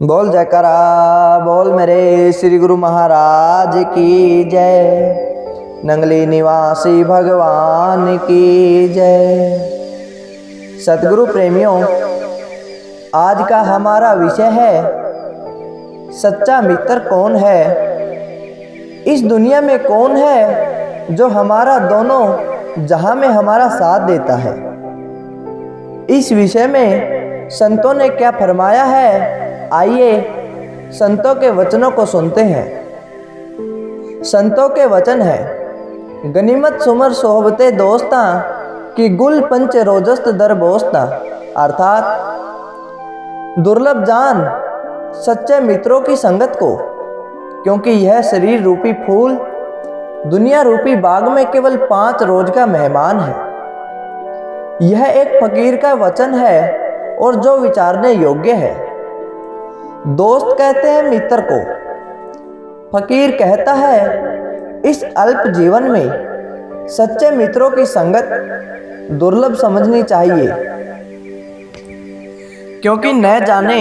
बोल जयकारा बोल मेरे श्री गुरु महाराज की जय। नंगली निवासी भगवान की जय। सतगुरु प्रेमियों, आज का हमारा विषय है सच्चा मित्र कौन है। इस दुनिया में कौन है जो हमारा दोनों जहां में हमारा साथ देता है। इस विषय में संतों ने क्या फरमाया है, आइए संतों के वचनों को सुनते हैं। संतों के वचन है, गनीमत सुमर सोहबते दोस्ता कि गुल पंच रोजस्त दर बोस्ता। अर्थात दुर्लभ जान सच्चे मित्रों की संगत को, क्योंकि यह शरीर रूपी फूल दुनिया रूपी बाग में केवल 5 रोज का मेहमान है। यह एक फकीर का वचन है और जो विचारने योग्य है। दोस्त कहते हैं मित्र को, फकीर कहता है इस अल्प जीवन में सच्चे मित्रों की संगत दुर्लभ समझनी चाहिए, क्योंकि न जाने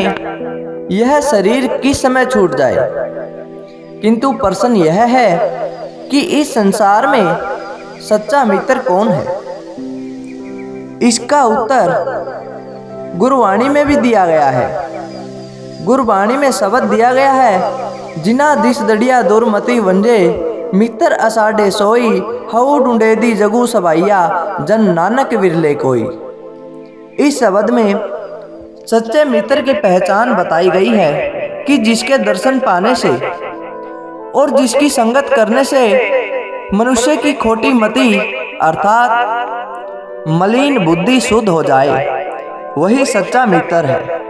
यह शरीर किस समय छूट जाए। किंतु प्रश्न यह है कि इस संसार में सच्चा मित्र कौन है। इसका उत्तर गुरुवाणी में भी दिया गया है। गुरुवाणी में शब्द दिया गया है, जिना दिस दड़िया दुर्मति वंजे मित्र असाडे सोई हऊ ढूंढे दी जगू सबाइया जन नानक विरले कोई। इस शब्द में सच्चे मित्र की पहचान बताई गई है कि जिसके दर्शन पाने से और जिसकी संगत करने से मनुष्य की खोटी मति अर्थात मलिन बुद्धि शुद्ध हो जाए, वही सच्चा मित्र है।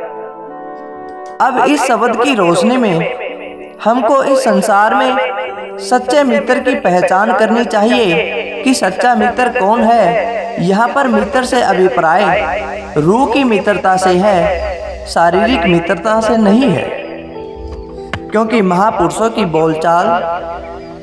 अब इस शब्द की रोशनी में हमको इस संसार में सच्चे मित्र की पहचान करनी चाहिए कि सच्चा मित्र कौन है। यहाँ पर मित्र से अभिप्राय रूह की मित्रता से है, शारीरिक मित्रता से नहीं है। क्योंकि महापुरुषों की बोलचाल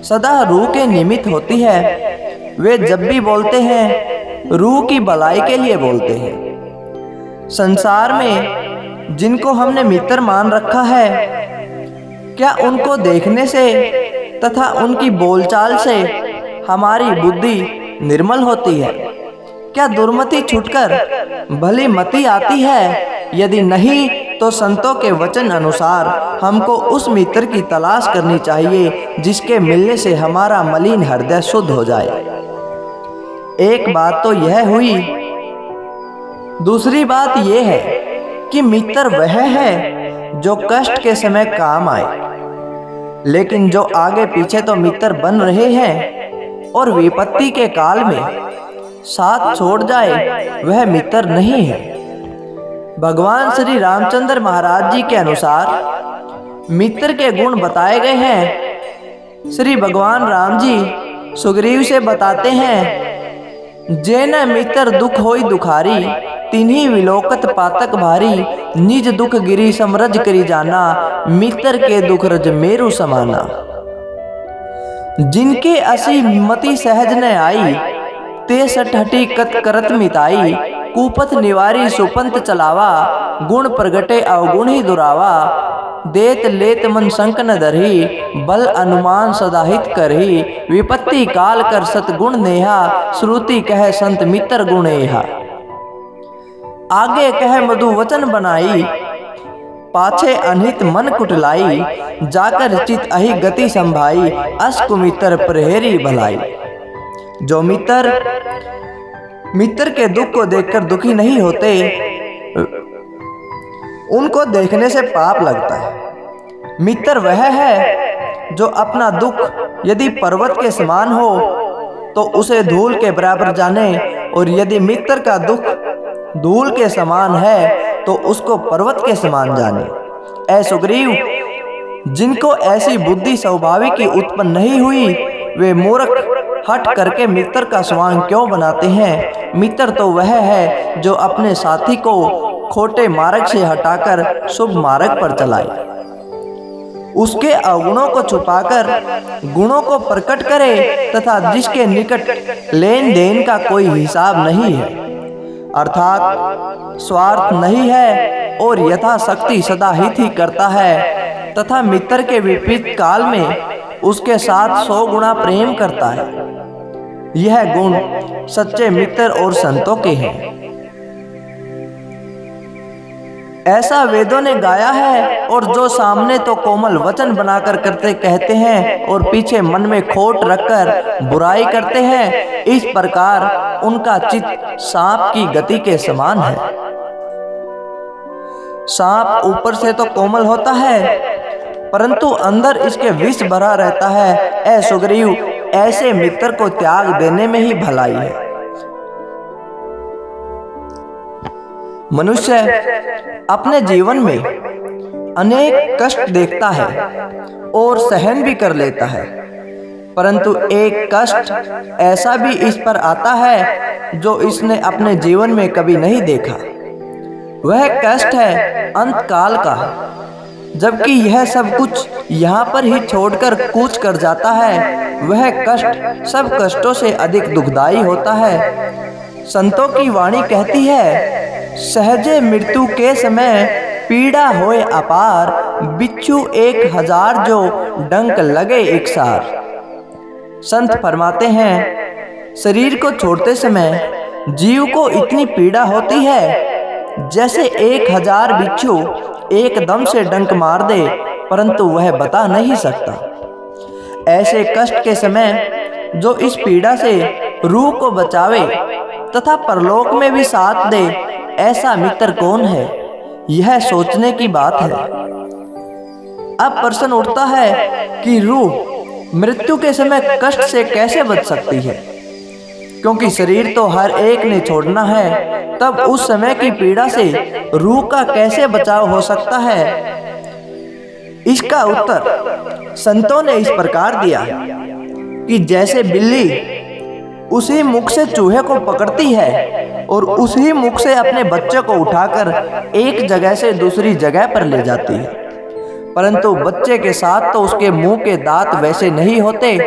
सदा रूह के निमित्त होती है। वे जब भी बोलते हैं रूह की भलाई के लिए बोलते हैं। संसार में जिनको हमने मित्र मान रखा है, क्या उनको देखने से तथा उनकी बोलचाल से हमारी बुद्धि निर्मल होती है? क्या दुर्मति छूटकर भली मति आती है? यदि नहीं तो संतों के वचन अनुसार हमको उस मित्र की तलाश करनी चाहिए जिसके मिलने से हमारा मलिन हृदय शुद्ध हो जाए। एक बात तो यह हुई। दूसरी बात यह है कि मित्र वह है जो कष्ट के समय काम आए, लेकिन जो आगे पीछे तो मित्र बन रहे हैं और विपत्ति के काल में साथ छोड़ जाए, वह मित्र नहीं है। भगवान श्री रामचंद्र महाराज जी के अनुसार मित्र के गुण बताए गए हैं। श्री भगवान राम जी सुग्रीव से बताते हैं, जेन मित्र दुख होई दुखारी तिन्ही विलोकत पातक भारी निज दुख गिरी समरज करी जाना मित्र के दुख रज मेरु समाना। जिनके असी मति सहज न आई ते सठहटी कत करत मिताई कुपथ निवारी सुपंत चलावा गुण प्रगटे अवगुण ही दुरावा देत लेत मन संक न दरही बल अनुमान सदाहित करही विपत्ति काल कर सतगुण नेहा श्रुति कह संत मित्र गुणेहा। आगे कह मधु वचन बनाई पाछे अनहित मन कुटलाई जाकर चित अहि गति संभाई अस्कु मित्र प्रहेरी भलाई। जो मित्र के दुख को देखकर दुखी नहीं होते, उनको देखने से पाप लगता है। मित्र वह है जो अपना दुख यदि पर्वत के समान हो तो उसे धूल के बराबर जाने, और यदि मित्र का दुख धूल के समान है तो उसको पर्वत के समान जाने। ऐ सुग्रीव, जिनको ऐसी बुद्धि स्वाभाविक की उत्पन्न नहीं हुई, वे मूर्ख हट करके मित्र का स्वांग क्यों बनाते हैं। मित्र तो वह है जो अपने साथी को खोटे मार्ग से हटाकर शुभ मार्ग पर चलाए, उसके अवगुणों को छुपाकर गुणों को प्रकट करे तथा जिसके निकट लेन देन का कोई हिसाब नहीं है। अर्थात स्वार्थ नहीं है और यथाशक्ति सदा हित ही करता है तथा मित्र के विपरीत काल में उसके साथ 100 गुना प्रेम करता है। यह गुण सच्चे मित्र और संतों के हैं। ऐसा वेदों ने गाया है और जो सामने तो कोमल वचन बनाकर करते कहते हैं और पीछे मन में खोट रखकर बुराई करते हैं, इस प्रकार उनका चित्त सांप की गति के समान है। सांप ऊपर से तो कोमल होता है परंतु अंदर इसके विष भरा रहता है। ऐ सुग्रीव, ऐसे मित्र को त्याग देने में ही भलाई है। मनुष्य अपने जीवन में अनेक कष्ट देखता है और सहन भी कर लेता है, परंतु एक कष्ट ऐसा भी इस पर आता है जो इसने अपने जीवन में कभी नहीं देखा। वह कष्ट है अंत काल का, जबकि यह सब कुछ यहाँ पर ही छोड़कर कूच कर जाता है। वह कष्ट सब कष्टों से अधिक दुखदायी होता है। संतों की वाणी कहती है, सहजे मृत्यु के समय पीड़ा होए अपार, बिच्छू 1000 जो डंक लगे एक सार। संत फरमाते हैं, शरीर को छोड़ते समय जीव को इतनी पीड़ा होती है जैसे 1000 बिच्छू एकदम से डंक मार दे, परंतु वह बता नहीं सकता। ऐसे कष्ट के समय जो इस पीड़ा से रूह को बचावे तथा परलोक में भी साथ दे, ऐसा मित्र कौन है? यह सोचने की बात है। अब प्रश्न उठता है कि रूह मृत्यु के समय कष्ट से कैसे बच सकती है, क्योंकि शरीर तो हर एक ने छोड़ना है। तब उस समय की पीड़ा से रूह का कैसे बचाव हो सकता है? इसका उत्तर संतों ने इस प्रकार दिया कि जैसे बिल्ली उसी मुख से चूहे को पकड़ती है और उसी मुख से अपने बच्चे को उठाकर एक जगह से दूसरी जगह पर ले जाती है, परंतु बच्चे के साथ तो उसके मुंह के दांत वैसे नहीं होते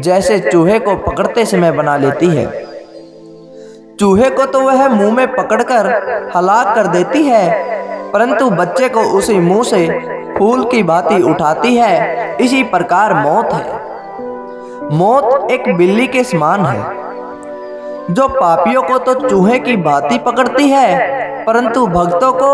जैसे चूहे को पकड़ते समय बना लेती है। चूहे को तो वह मुंह में पकड़कर हलाक कर देती है, परंतु बच्चे को उसी मुंह से फूल की भांति उठाती है। इसी प्रकार मौत है। मौत एक बिल्ली के समान है जो पापियों को तो चूहे की भांति पकड़ती है, परंतु भक्तों को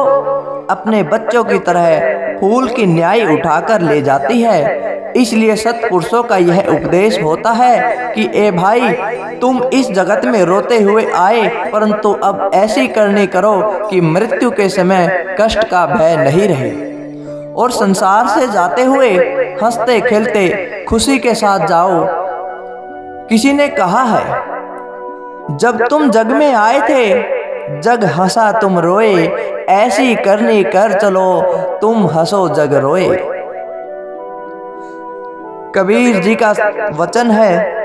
अपने बच्चों की तरह फूल की न्याय उठाकर ले जाती है। इसलिए सत्पुरुषों का यह उपदेश होता है कि ए भाई, तुम इस जगत में रोते हुए आए, परंतु अब ऐसी करनी करो कि मृत्यु के समय कष्ट का भय नहीं रहे और संसार से जाते हुए हंसते खेलते खुशी के साथ जाओ। किसी ने कहा है, जब तुम जग में आए थे जग हंसा तुम रोए, ऐसी करनी कर चलो तुम हंसो जग रोए। कबीर जी का वचन है,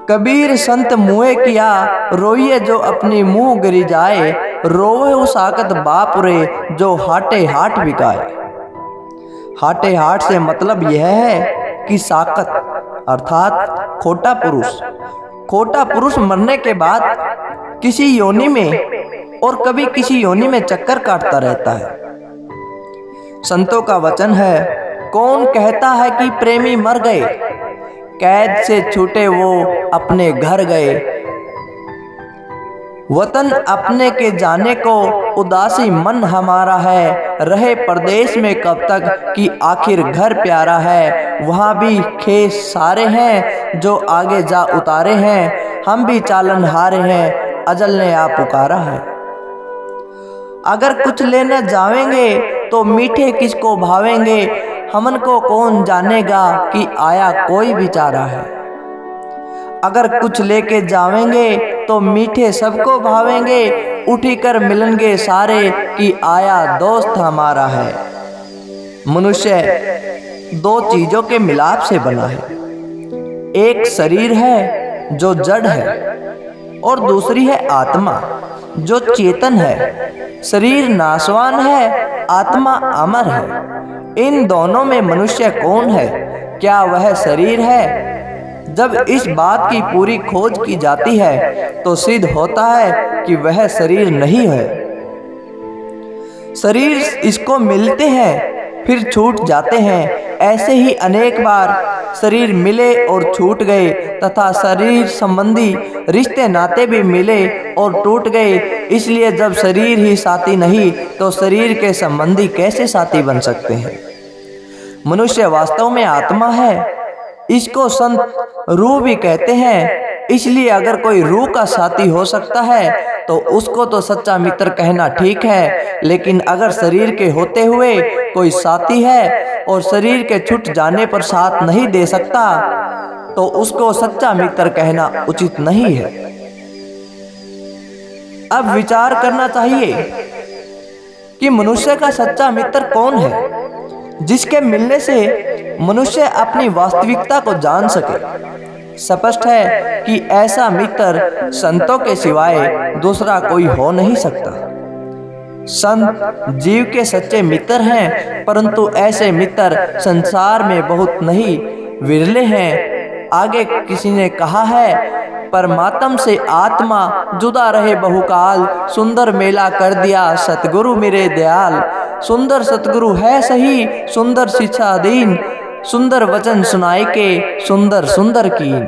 कबीर संत मुए किया रोइए जो अपनी मुंह गिरी जाए, रोवे उस आकत बाप रे जो हाटे हाट बिकाए। हाटे हाट से मतलब यह है कि साकत अर्थात खोटा पुरुष। खोटा पुरुष मरने के बाद किसी योनि में और कभी किसी योनि में चक्कर काटता रहता है। संतों का वचन है, कौन कहता है कि प्रेमी मर गए, कैद से छूटे वो अपने घर गए। वतन अपने के जाने को उदासी मन हमारा है, रहे परदेश में कब तक कि आखिर घर प्यारा है। वहाँ भी खेस सारे हैं जो आगे जा उतारे हैं, हम भी चालन हारे हैं अजल ने आ पुकारा है। अगर कुछ लेने जावेंगे तो मीठे किसको भावेंगे, हमन को कौन जानेगा कि आया कोई बेचारा है। अगर कुछ लेके जावेंगे तो मीठे सबको भावेंगे, उठी कर मिलेंगे सारे कि आया दोस्त हमारा है। मनुष्य दो चीजों के मिलाप से बना है, एक शरीर है जो जड़ है और दूसरी है आत्मा जो चेतन है। शरीर नाशवान है, आत्मा अमर है। इन दोनों में मनुष्य कौन है? क्या वह शरीर है? जब इस बात की पूरी खोज की जाती है तो सिद्ध होता है कि वह शरीर नहीं है। शरीर इसको मिलते हैं फिर छूट जाते हैं। ऐसे ही अनेक बार शरीर मिले और छूट गए तथा शरीर संबंधी रिश्ते नाते भी मिले और टूट गए। इसलिए जब शरीर ही साथी नहीं तो शरीर के संबंधी कैसे साथी बन सकते हैं। मनुष्य वास्तव में आत्मा है, इसको संत रूह भी कहते हैं। इसलिए अगर कोई रूह का साथी हो सकता है तो उसको तो सच्चा मित्र कहना ठीक है, लेकिन अगर शरीर के होते हुए कोई साथी है और शरीर के छूट जाने पर साथ नहीं दे सकता तो उसको सच्चा मित्र कहना उचित नहीं है। अब विचार करना चाहिए कि मनुष्य का सच्चा मित्र कौन है, जिसके मिलने से मनुष्य अपनी वास्तविकता को जान सके। स्पष्ट है कि ऐसा मित्र संतों के सिवाय दूसरा कोई हो नहीं सकता। संत जीव के सच्चे मित्र हैं, परंतु ऐसे मित्र संसार में बहुत नहीं विरले हैं। आगे किसी ने कहा है, परमात्म से आत्मा जुदा रहे बहुकाल, सुंदर मेला कर दिया सतगुरु मेरे दयाल। सुंदर सतगुरु है सही, सुंदर शिक्षा दीन, सुंदर वचन सुनाई के सुंदर सुंदर कीन।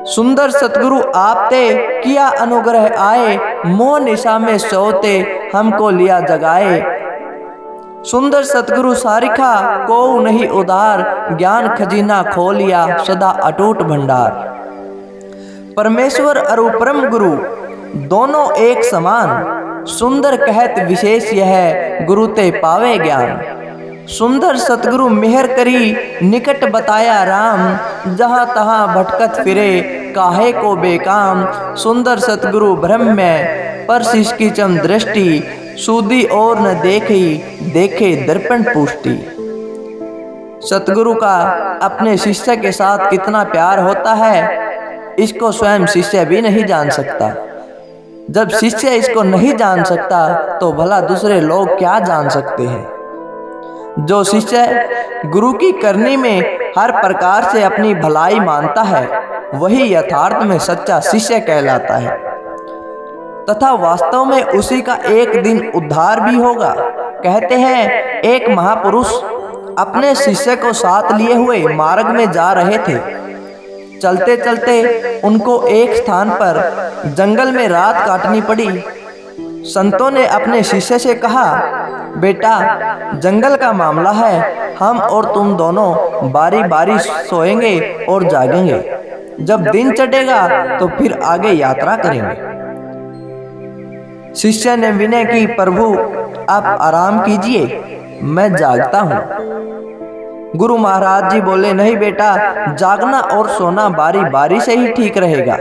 सुंदर सतगुरु आपते किया अनुग्रह आए, मोह निशा में सोते हमको लिया जगाए। सुंदर सतगुरु सारिखा को नहीं उदार, ज्ञान खजीना खोलिया सदा अटूट भंडार। परमेश्वर और परम गुरु दोनों एक समान, सुंदर कहत विशेष यह गुरु ते पावे ज्ञान। सुंदर सतगुरु मेहर करी निकट बताया राम, जहाँ तहाँ भटकत फिरे काहे को बेकाम। सुंदर सतगुरु ब्रह्म में पर शिष की चम दृष्टि, सूदी और न देखी देखे दर्पण पुष्टि। सतगुरु का अपने शिष्य के साथ कितना प्यार होता है इसको स्वयं शिष्य भी नहीं जान सकता। जब शिष्य इसको नहीं जान सकता तो भला दूसरे लोग क्या जान सकते हैं। जो शिष्य गुरु की करनी में हर प्रकार से अपनी भलाई मानता है वही यथार्थ में सच्चा शिष्य कहलाता है, तथा वास्तव में उसी का एक दिन उद्धार भी होगा। कहते हैं एक महापुरुष अपने शिष्य को साथ लिए हुए मार्ग में जा रहे थे। चलते चलते उनको एक स्थान पर जंगल में रात काटनी पड़ी। संतों ने अपने शिष्य से कहा, बेटा जंगल का मामला है, हम और तुम दोनों बारी बारी सोएंगे और जागेंगे। जब दिन चढ़ेगा तो फिर आगे यात्रा करेंगे। शिष्य ने विनय की, प्रभु आप आराम कीजिए, मैं जागता हूँ। गुरु महाराज जी बोले, नहीं बेटा, जागना और सोना बारी बारी से ही ठीक रहेगा।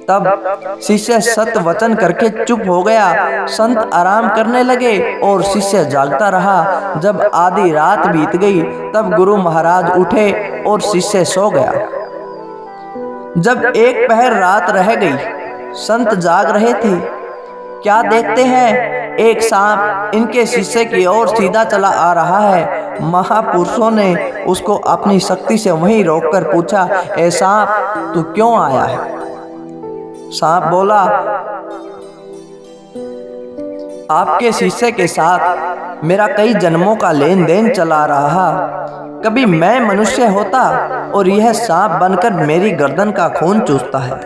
तब शिष्य सत्य वचन करके चुप हो गया। संत आराम करने लगे और शिष्य जागता रहा। जब आधी रात बीत गई तब गुरु महाराज उठे और शिष्य सो गया। जब एक पहर रात रह गई, संत जाग रहे थे। क्या देखते हैं, एक सांप इनके शिष्य की ओर सीधा चला आ रहा है। महापुरुषों ने उसको अपनी शक्ति से वहीं रोककर पूछा, ए सांप तू क्यों आया है? सांप बोला, आपके शिष्य के साथ मेरा कई जन्मों का लेन देन चला रहा। कभी मैं मनुष्य होता और यह सांप बनकर मेरी गर्दन का खून चूसता है,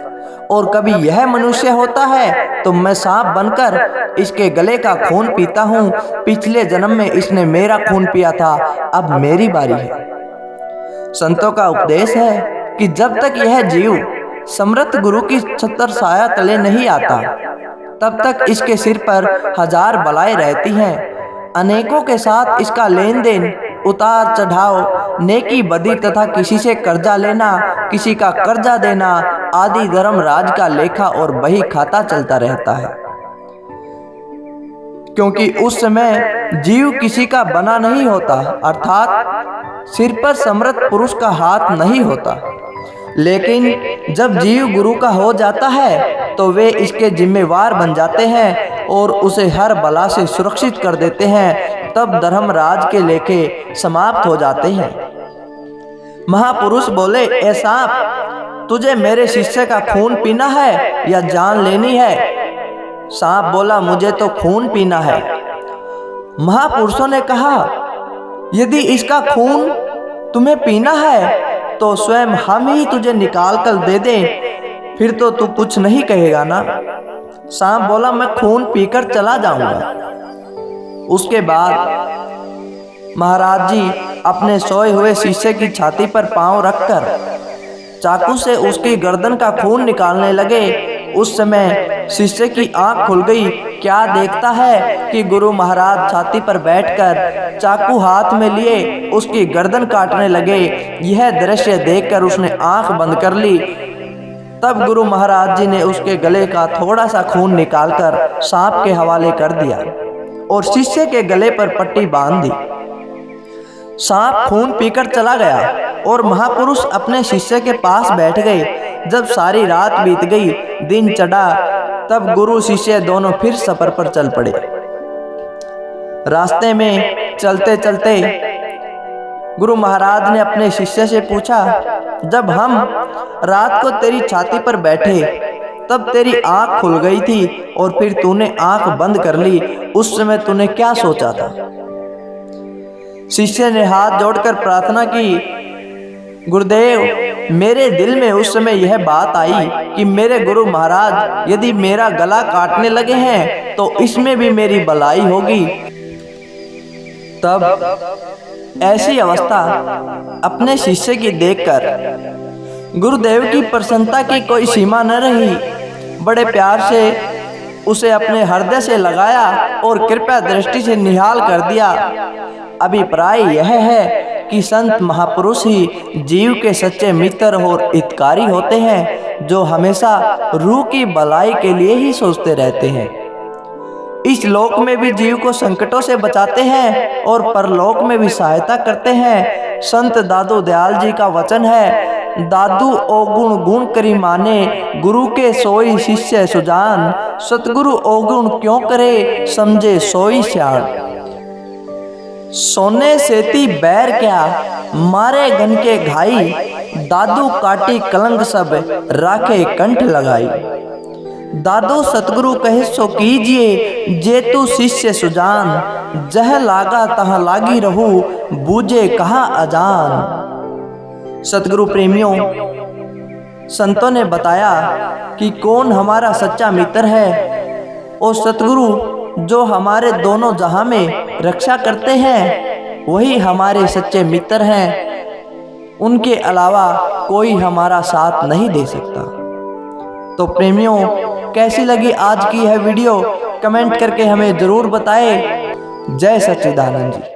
और कभी यह मनुष्य होता है तो मैं सांप बनकर इसके गले का खून पीता हूँ। पिछले जन्म में इसने मेरा खून पिया था, अब मेरी बारी है। संतों का उपदेश है कि जब तक यह जीव समर्थ गुरु की छत्र छाया तले नहीं आता तब तक इसके सिर पर हजार बलाएं रहती हैं। अनेकों के साथ इसका लेन देन, उतार चढ़ाव, नेकी बदी तथा किसी से कर्जा लेना, किसी का कर्जा देना आदि धर्म राज का लेखा और बही खाता चलता रहता है। क्योंकि उस समय जीव किसी का बना नहीं होता, अर्थात सिर पर समर्थ पुरुष का हाथ नहीं होता। लेकिन जब जीव गुरु का हो जाता है तो वे इसके जिम्मेवार बन जाते हैं और उसे हर बला से सुरक्षित कर देते हैं। तब धर्मराज के लेखे समाप्त हो जाते हैं। महापुरुष बोले, ए सांप, तुझे मेरे शिष्य का खून पीना है या जान लेनी है? सांप बोला, मुझे तो खून पीना है। महापुरुषों ने कहा, यदि इसका खून तुम्हें पीना है तो स्वयं हम ही तुझे निकाल कर दे दें, फिर तो तू कुछ नहीं कहेगा ना। सांप बोला, मैं खून पीकर चला जाऊंगा। उसके बाद महाराज जी अपने सोए हुए शिष्य की छाती पर पांव रखकर चाकू से उसकी गर्दन का खून निकालने लगे। उस समय शिष्य की आंख खुल गई। क्या देखता है कि गुरु महाराज छाती पर बैठकर चाकू हाथ में लिए उसकी गर्दन काटने लगे। यह दृश्य देखकर उसने आंख बंद कर ली। तब गुरु महाराज जी ने उसके गले का थोड़ा सा खून निकालकर सांप के हवाले कर दिया और शिष्य के गले पर पट्टी बांध दी। सांप खून पीकर चला गया और महापुरुष अपने शिष्य के पास बैठ गए। जब सारी रात बीत गई, दिन चढ़ा, तब गुरु शिष्य दोनों फिर सफर पर चल पड़े। रास्ते में चलते चलते गुरु महाराज ने अपने शिष्य से पूछा, जब हम रात को तेरी छाती पर बैठे तब तेरी आंख खुल गई थी और फिर तूने आंख बंद कर ली, उस समय तूने क्या सोचा था? शिष्य ने हाथ जोड़कर प्रार्थना की, गुरुदेव, मेरे दिल में उस समय यह बात आई कि मेरे गुरु महाराज यदि मेरा गला काटने लगे हैं तो इसमें भी मेरी भलाई होगी। तब ऐसी अवस्था अपने शिष्य की देखकर गुरुदेव की प्रसन्नता की कोई सीमा न रही। बड़े प्यार से उसे अपने हृदय से लगाया और कृपा दृष्टि से निहाल कर दिया। अभिप्राय यह है कि संत महापुरुष ही जीव के सच्चे मित्र और हितकारी होते हैं, जो हमेशा रूह की भलाई के लिए ही सोचते रहते हैं। इस लोक में भी जीव को संकटों से बचाते हैं और परलोक में भी सहायता करते हैं। संत दादू दयाल जी का वचन है, दादू ओगुण गुण करी माने, गुरु के सोई शिष्य सुजान, सतगुरु ओगुण क्यों करे, समझे सोई सियाण। सोने सेती बैर क्या, मारे घन के घाई, दादू काटी कलंक सब, राखे कंठ लगाई। दादू सतगुरु कहे सो कीजिए, जेतु शिष्य सुजान, जह लागा तहाँ लागी रहू, बूझे कहाँ अजान। सतगुरु प्रेमियों, संतों ने बताया कि कौन हमारा सच्चा मित्र है और सतगुरु जो हमारे दोनों जहां में रक्षा करते हैं वही हमारे सच्चे मित्र हैं। उनके अलावा कोई हमारा साथ नहीं दे सकता। तो प्रेमियों, कैसी लगी आज की यह वीडियो कमेंट करके हमें जरूर बताएं। जय सच्चिदानंद जी।